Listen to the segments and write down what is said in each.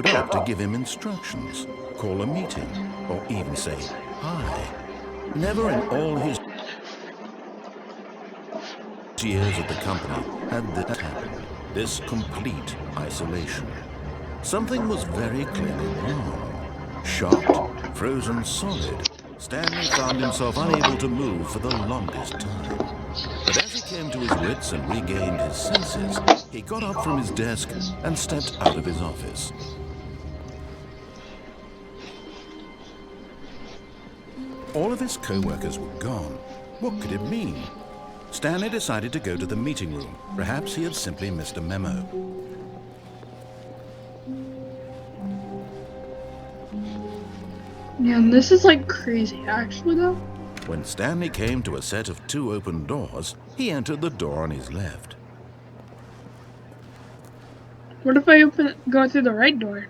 up to give him instructions, call a meeting, or even say hi. Never in all his years at the company had that happened. This complete isolation. Something was very clearly wrong. Shocked, frozen solid, Stanley found himself unable to move for the longest time. But as he came to his wits and regained his senses, he got up from his desk and stepped out of his office. All of his co-workers were gone. What could it mean? Stanley decided to go to the meeting room. Perhaps he had simply missed a memo. Yeah, this is like crazy, actually, though. When Stanley came to a set of 2 open doors, he entered the door on his left. What if I go through the right door?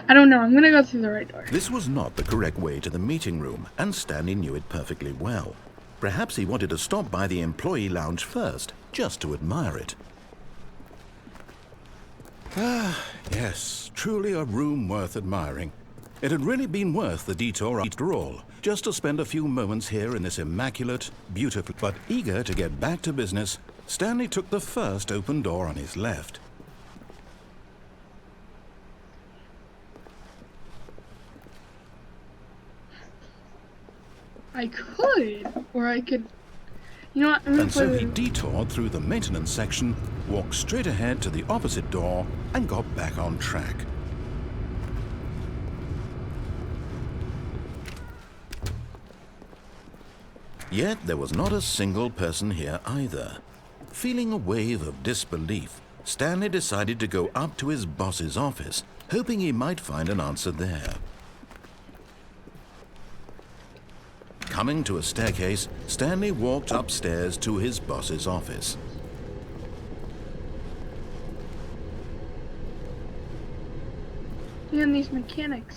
I don't know. I'm gonna go through the right door. This was not the correct way to the meeting room, and Stanley knew it perfectly well. Perhaps he wanted to stop by the employee lounge first, just to admire it. Ah, yes, truly a room worth admiring. It had really been worth the detour after all, just to spend a few moments here in this immaculate, beautiful... But eager to get back to business, Stanley took the first open door on his left. I could, or I could... You know what? And so he detoured through the maintenance section, walked straight ahead to the opposite door, and got back on track. Yet there was not a single person here either. Feeling a wave of disbelief, Stanley decided to go up to his boss's office, hoping he might find an answer there. Coming to a staircase, Stanley walked upstairs to his boss's office. And these mechanics.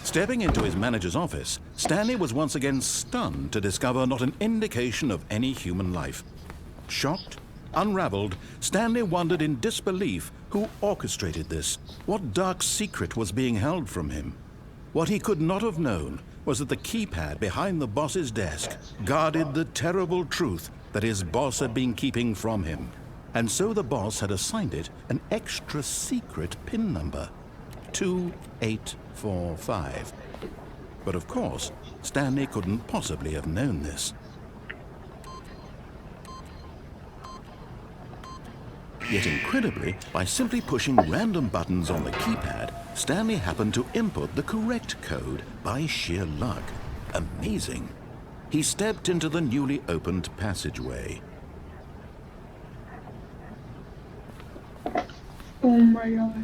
Stepping into his manager's office, Stanley was once again stunned to discover not an indication of any human life. Shocked, unraveled, Stanley wondered in disbelief who orchestrated this, what dark secret was being held from him. What he could not have known was that the keypad behind the boss's desk guarded the terrible truth that his boss had been keeping from him. And so the boss had assigned it an extra secret PIN number, 2845. But of course, Stanley couldn't possibly have known this. Yet incredibly, by simply pushing random buttons on the keypad, Stanley happened to input the correct code by sheer luck. Amazing. He stepped into the newly opened passageway. Oh my god.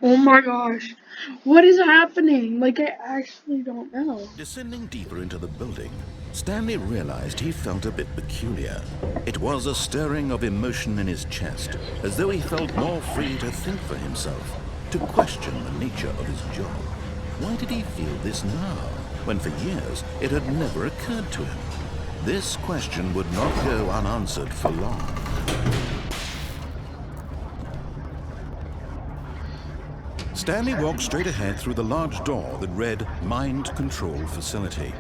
Oh my gosh, what is happening? Like, I actually don't know. Descending deeper into the building, Stanley realized he felt a bit peculiar. It was a stirring of emotion in his chest, as though he felt more free to think for himself, to question the nature of his job. Why did he feel this now, when for years it had never occurred to him? This question would not go unanswered for long. Stanley walked straight ahead through the large door that read Mind Control Facility.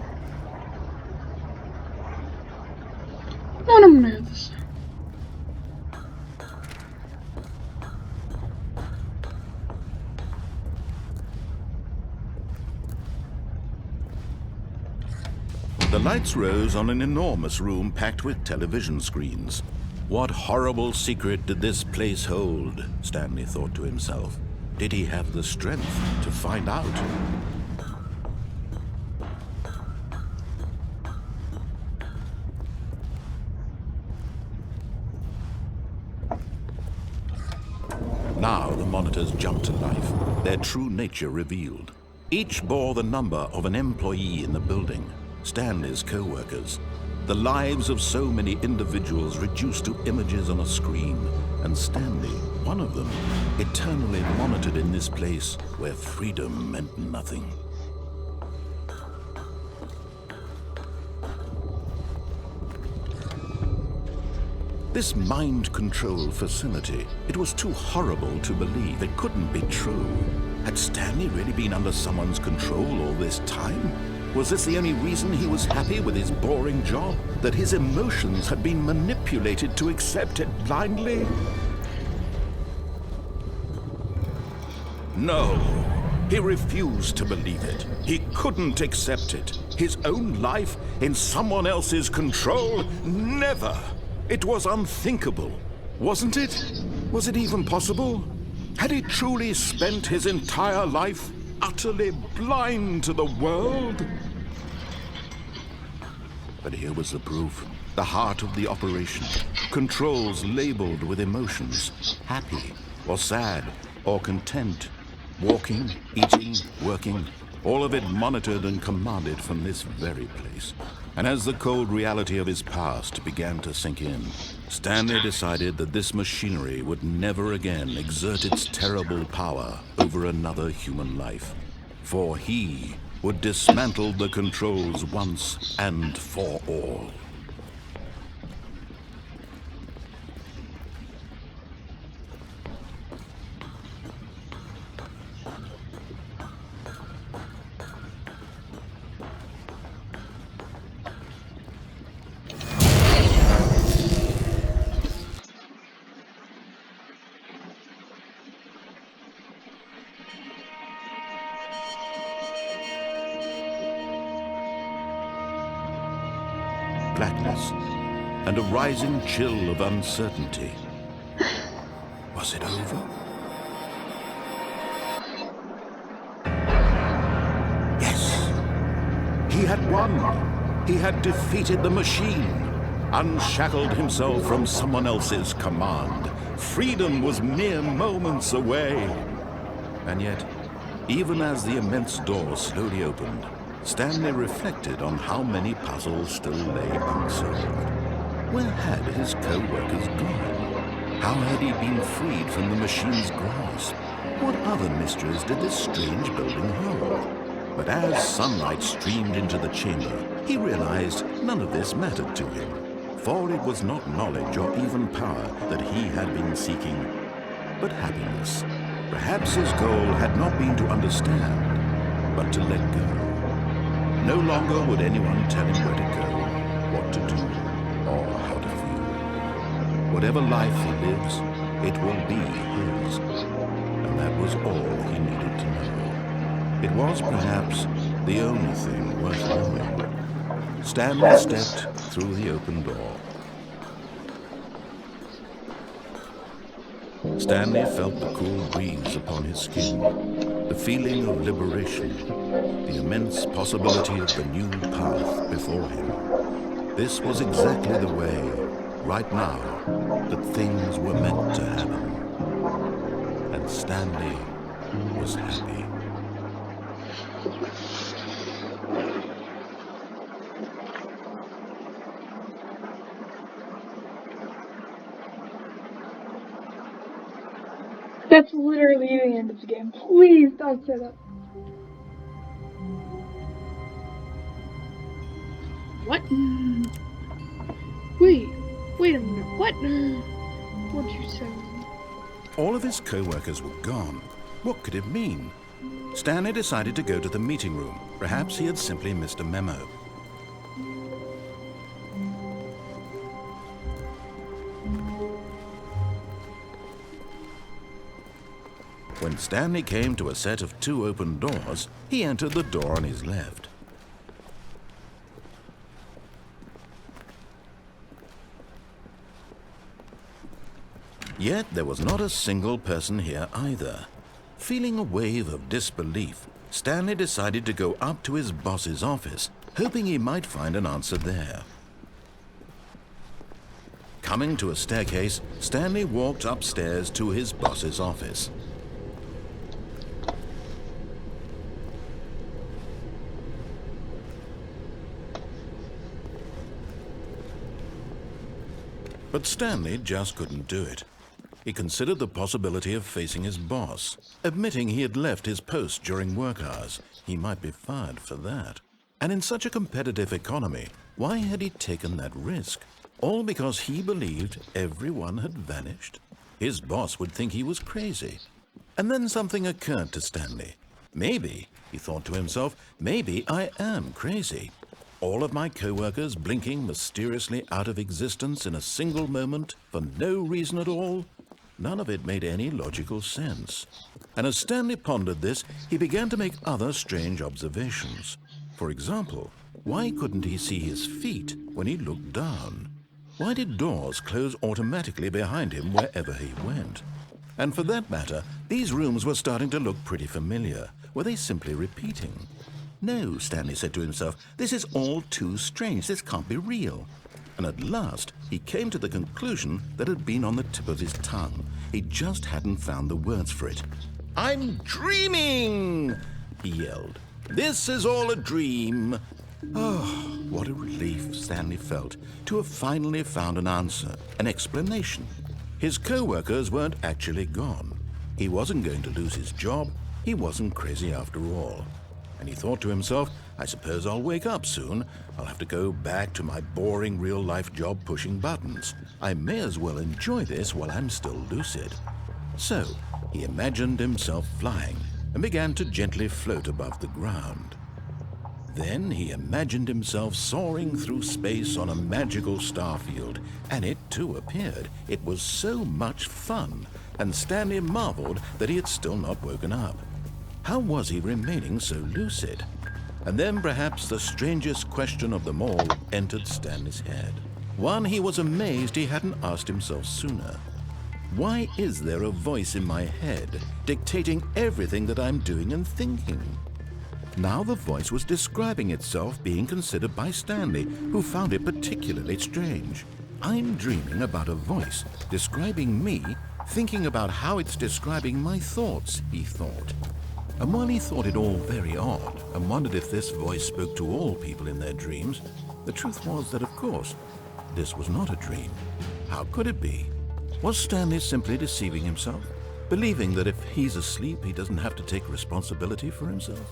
What a mess. The lights rose on an enormous room packed with television screens. What horrible secret did this place hold? Stanley thought to himself. Did he have the strength to find out? Now the monitor monitors jumped to life, their true nature revealed. Each bore the number of an employee in the building, Stanley's co-workers. The lives of so many individuals reduced to images on a screen, and Stanley, one of them, eternally monitored in this place where freedom meant nothing. This mind control facility, it was too horrible to believe. It couldn't be true. Had Stanley really been under someone's control all this time? Was this the only reason he was happy with his boring job? That his emotions had been manipulated to accept it blindly? No, he refused to believe it. He couldn't accept it. His own life in someone else's control? Never! It was unthinkable, wasn't it? Was it even possible? Had he truly spent his entire life utterly blind to the world? But here was the proof. The heart of the operation. Controls labeled with emotions. Happy, or sad, or content. Walking, eating, working. All of it monitored and commanded from this very place. And as the cold reality of his past began to sink in, Stanley decided that this machinery would never again exert its terrible power over another human life. For he would dismantle the controls once and for all. Blackness, and a rising chill of uncertainty. Was it over? Yes! He had won! He had defeated the machine, unshackled himself from someone else's command. Freedom was mere moments away. And yet, even as the immense door slowly opened, Stanley reflected on how many puzzles still lay unsolved. Where had his co-workers gone? How had he been freed from the machine's grasp? What other mysteries did this strange building hold? But as sunlight streamed into the chamber, he realized none of this mattered to him. For it was not knowledge or even power that he had been seeking, but happiness. Perhaps his goal had not been to understand, but to let go. No longer would anyone tell him where to go, what to do, or how to feel. Whatever life he lives, it will be his. And that was all he needed to know. It was perhaps the only thing worth knowing. Stanley stepped through the open door. Stanley felt the cool breeze upon his skin, the feeling of liberation, the immense possibility of the new path before him. This was exactly the way, right now, that things were meant to happen. And Stanley was happy. That's literally the end of the game. Please don't say that. What? Wait a minute. What? What'd you say? All of his co-workers were gone. What could it mean? Stanley decided to go to the meeting room. Perhaps he had simply missed a memo. When Stanley came to a set of 2 open doors, he entered the door on his left. Yet there was not a single person here either. Feeling a wave of disbelief, Stanley decided to go up to his boss's office, hoping he might find an answer there. Coming to a staircase, Stanley walked upstairs to his boss's office. But Stanley just couldn't do it. He considered the possibility of facing his boss, admitting he had left his post during work hours. He might be fired for that. And in such a competitive economy, why had he taken that risk? All because he believed everyone had vanished? His boss would think he was crazy. And then something occurred to Stanley. Maybe, he thought to himself, maybe I am crazy. All of my co-workers blinking mysteriously out of existence in a single moment for no reason at all? None of it made any logical sense. And as Stanley pondered this, he began to make other strange observations. For example, why couldn't he see his feet when he looked down? Why did doors close automatically behind him wherever he went? And for that matter, these rooms were starting to look pretty familiar. Were they simply repeating? No, Stanley said to himself, this is all too strange. This can't be real. And at last, he came to the conclusion that had been on the tip of his tongue. He just hadn't found the words for it. "I'm dreaming!" he yelled. "This is all a dream." Oh, what a relief Stanley felt to have finally found an answer, an explanation. His co-workers weren't actually gone. He wasn't going to lose his job. He wasn't crazy after all. And he thought to himself, I suppose I'll wake up soon. I'll have to go back to my boring real-life job pushing buttons. I may as well enjoy this while I'm still lucid. So he imagined himself flying and began to gently float above the ground. Then he imagined himself soaring through space on a magical starfield, and it too appeared. It was so much fun, and Stanley marveled that he had still not woken up. How was he remaining so lucid? And then perhaps the strangest question of them all entered Stanley's head. One he was amazed he hadn't asked himself sooner. Why is there a voice in my head dictating everything that I'm doing and thinking? Now the voice was describing itself being considered by Stanley, who found it particularly strange. I'm dreaming about a voice describing me, thinking about how it's describing my thoughts, he thought. And while he thought it all very odd and wondered if this voice spoke to all people in their dreams, the truth was that, of course, this was not a dream. How could it be? Was Stanley simply deceiving himself, believing that if he's asleep, he doesn't have to take responsibility for himself?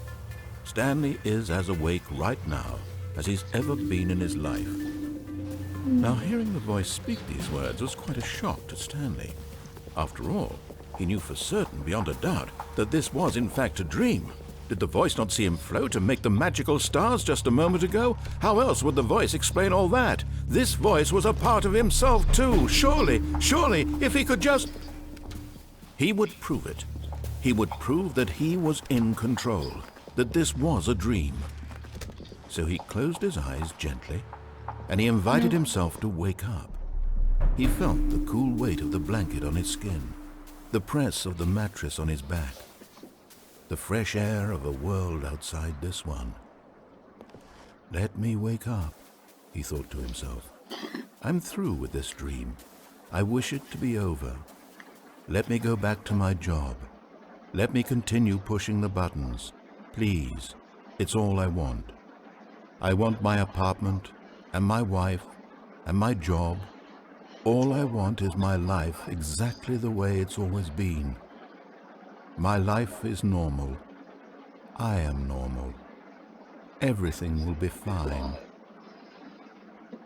Stanley is as awake right now as he's ever been in his life. Now, hearing the voice speak these words was quite a shock to Stanley. After all, he knew for certain, beyond a doubt, that this was in fact a dream. Did the voice not see him float and make the magical stars just a moment ago? How else would the voice explain all that? This voice was a part of himself too. Surely, if he could just... He would prove it. He would prove that he was in control, that this was a dream. So he closed his eyes gently, and he invited himself to wake up. He felt the cool weight of the blanket on his skin, the press of the mattress on his back, the fresh air of a world outside this one. Let me wake up, he thought to himself. I'm through with this dream. I wish it to be over. Let me go back to my job. Let me continue pushing the buttons. Please, it's all I want. I want my apartment and my wife and my job. All I want is my life exactly the way it's always been. My life is normal. I am normal. Everything will be fine.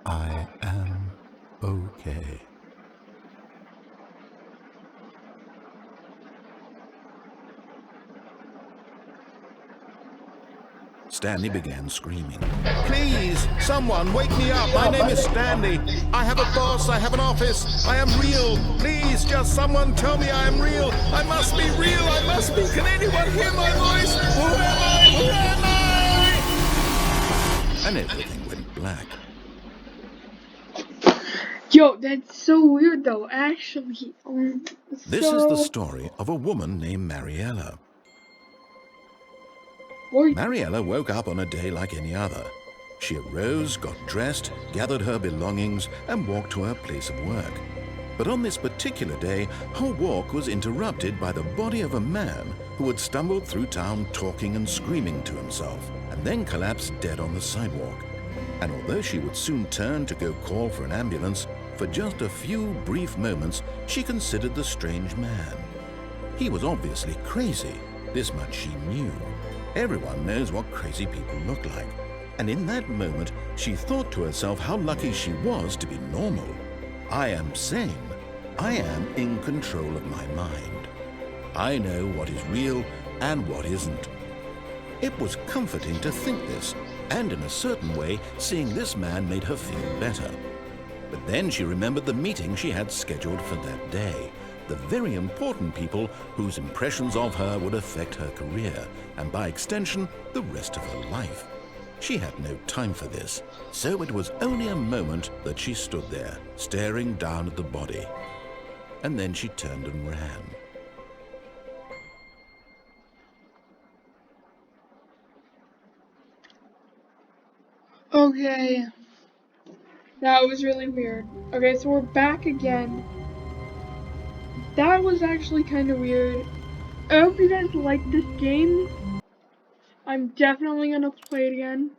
I am okay. Stanley began screaming. Please, someone wake me up. My name is Stanley. I have a boss. I have an office. I am real. Please, just someone tell me I am real. I must be real. I must be. Can anyone hear my voice? Who am I? Who am I? And everything went black. Yo, that's so weird though, actually. This is the story of a woman named Mariella. Mariella woke up on a day like any other. She arose, got dressed, gathered her belongings, and walked to her place of work. But on this particular day, her walk was interrupted by the body of a man who had stumbled through town talking and screaming to himself, and then collapsed dead on the sidewalk. And although she would soon turn to go call for an ambulance, For just a few brief moments, she considered the strange man. He was obviously crazy. This much she knew. Everyone knows what crazy people look like. And in that moment, she thought to herself how lucky she was to be normal. I am sane. I am in control of my mind. I know what is real and what isn't. It was comforting to think this, and in a certain way, seeing this man made her feel better. But then she remembered the meeting she had scheduled for that day. The very important people whose impressions of her would affect her career, and by extension, the rest of her life. She had no time for this, so it was only a moment that she stood there, staring down at the body. And then she turned and ran. Okay. That was really weird. Okay, so we're back again. That was actually kind of weird. I hope you guys like this game. I'm definitely gonna play it again.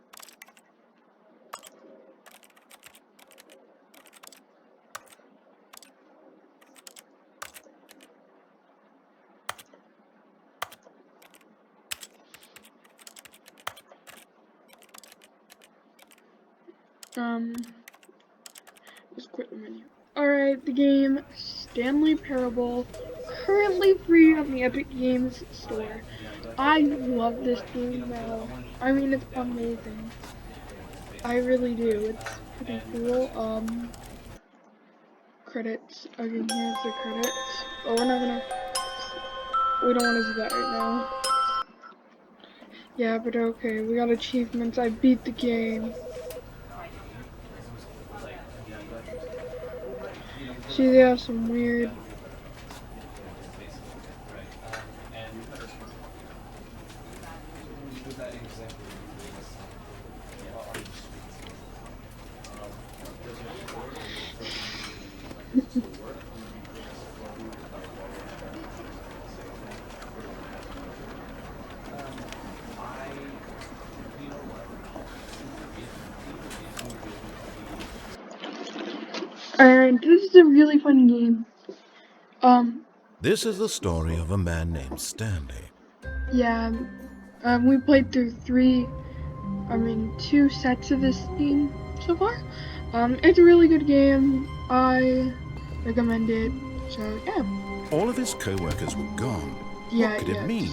Let's quit the menu. Alright, the game Stanley Parable, currently free on the Epic Games Store. I love this game now. I mean, it's amazing. I really do. It's pretty cool. Credits. Okay, here's the credits. Oh, we don't want to do that right now. Yeah, but okay, we got achievements. I beat the game. See, they have some weird. And this is a really fun game. This is the story of a man named Stanley. Yeah, we played through two sets of this game so far. It's a really good game. I recommend it. So yeah. All of his co-workers were gone. Yeah, What could it mean?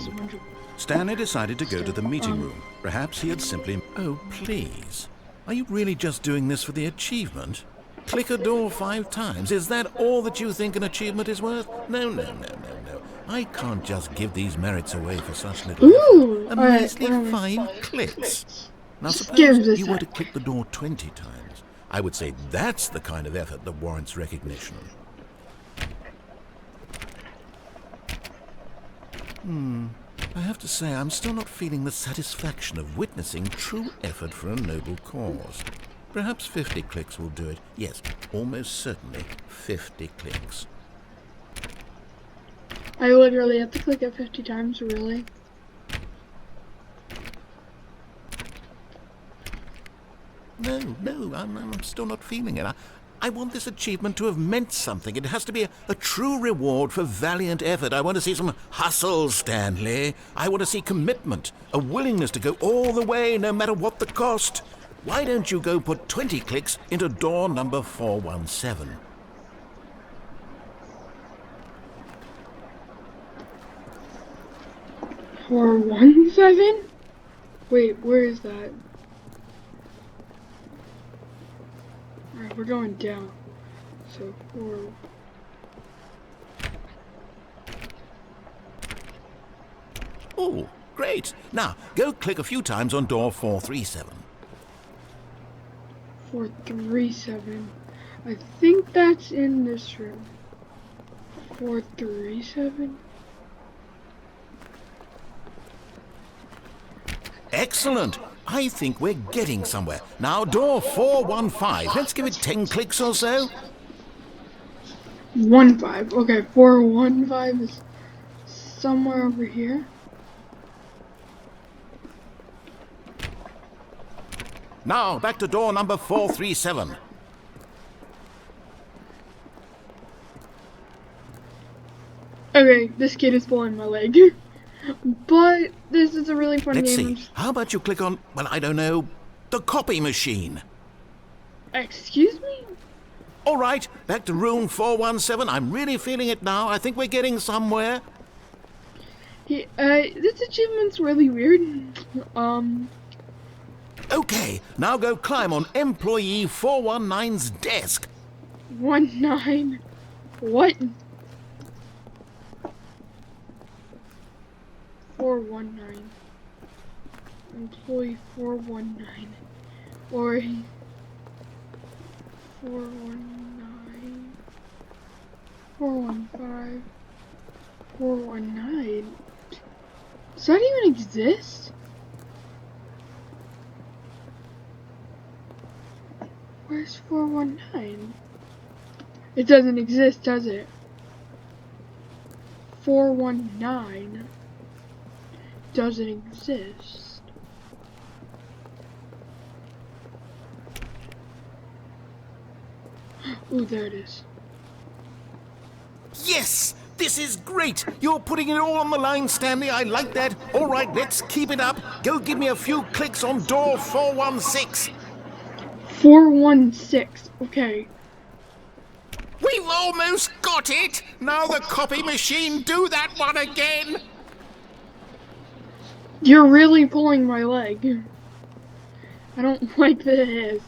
Stanley decided to go to the meeting room. Perhaps he had simply... Oh, please. Are you really just doing this for the achievement? Click a door 5 times. Is that all that you think an achievement is worth? No. I can't just give these merits away for such little effort. A measly 5 clicks. Now suppose you were to click the door 20 times. I would say that's the kind of effort that warrants recognition. I have to say, I'm still not feeling the satisfaction of witnessing true effort for a noble cause. Perhaps 50 clicks will do it. Yes, almost certainly 50 clicks. I literally have to click it 50 times, really? No, I'm still not feeling it. I want this achievement to have meant something. It has to be a true reward for valiant effort. I want to see some hustle, Stanley. I want to see commitment, a willingness to go all the way, no matter what the cost. Why don't you go put 20 clicks into door number 417? For 1-7? Wait, where is that? Alright, we're going down. So 4. Oh, great. Now, go click a few times on door 437. 437. I think that's in this room. 437. Excellent. I think we're getting somewhere. Now, door 415. Let's give it 10 clicks or so. 15. Okay, 415 is somewhere over here. Now, back to door number 437. Okay, this kid is pulling my leg. But this is a really fun Let's game. see. How about you click on, well, I don't know, the copy machine? Excuse me? All right, back to room 417. I'm really feeling it now. I think we're getting somewhere. This achievement's really weird. Okay, now go climb on employee 419's desk. 19. What? 419. Employee 419. Or 419. 415. 419. Does that even exist? Where's 419? It doesn't exist, does it? 419 doesn't exist. Ooh, there it is. Yes, this is great. You're putting it all on the line, Stanley. I like that. All right, let's keep it up. Go give me a few clicks on door 416. 416. Okay. We've almost got it. Now the copy machine, do that one again. You're really pulling my leg. I don't like this.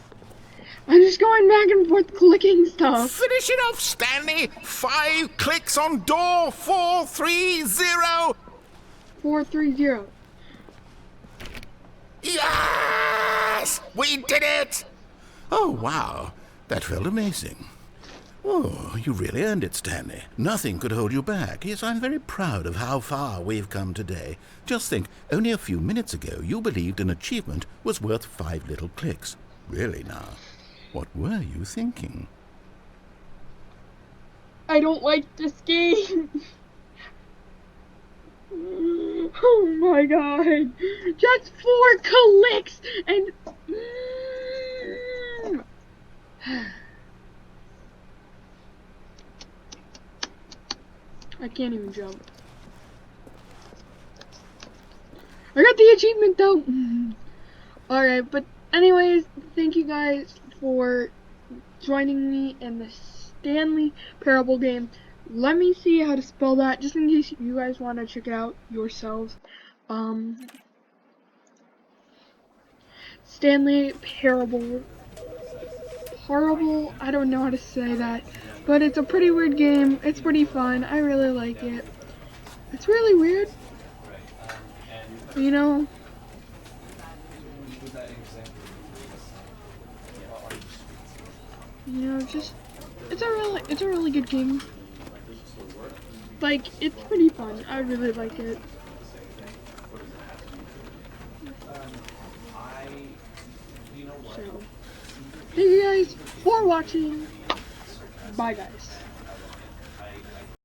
I'm just going back and forth clicking stuff. Finish it off, Stanley. 5 clicks on door 430. 430. Yes! We did it! Oh, wow. That felt amazing. Oh, you really earned it, Stanley. Nothing could hold you back. Yes, I'm very proud of how far we've come today. Just think, only a few minutes ago you believed an achievement was worth 5 little clicks. Really now, what were you thinking? I don't like this game. Oh my god. Just 4 clicks and... I can't even jump. I got the achievement though. Alright, but anyways, thank you guys for joining me in the Stanley Parable game. Let me see how to spell that, just in case you guys want to check it out yourselves. Stanley Parable. Horrible, I don't know how to say that, but it's a pretty weird game. It's pretty fun. I really like it. It's really weird. You know, just it's a really good game. Like, it's pretty fun. I really like it. So, thank you guys for watching. Bye, guys.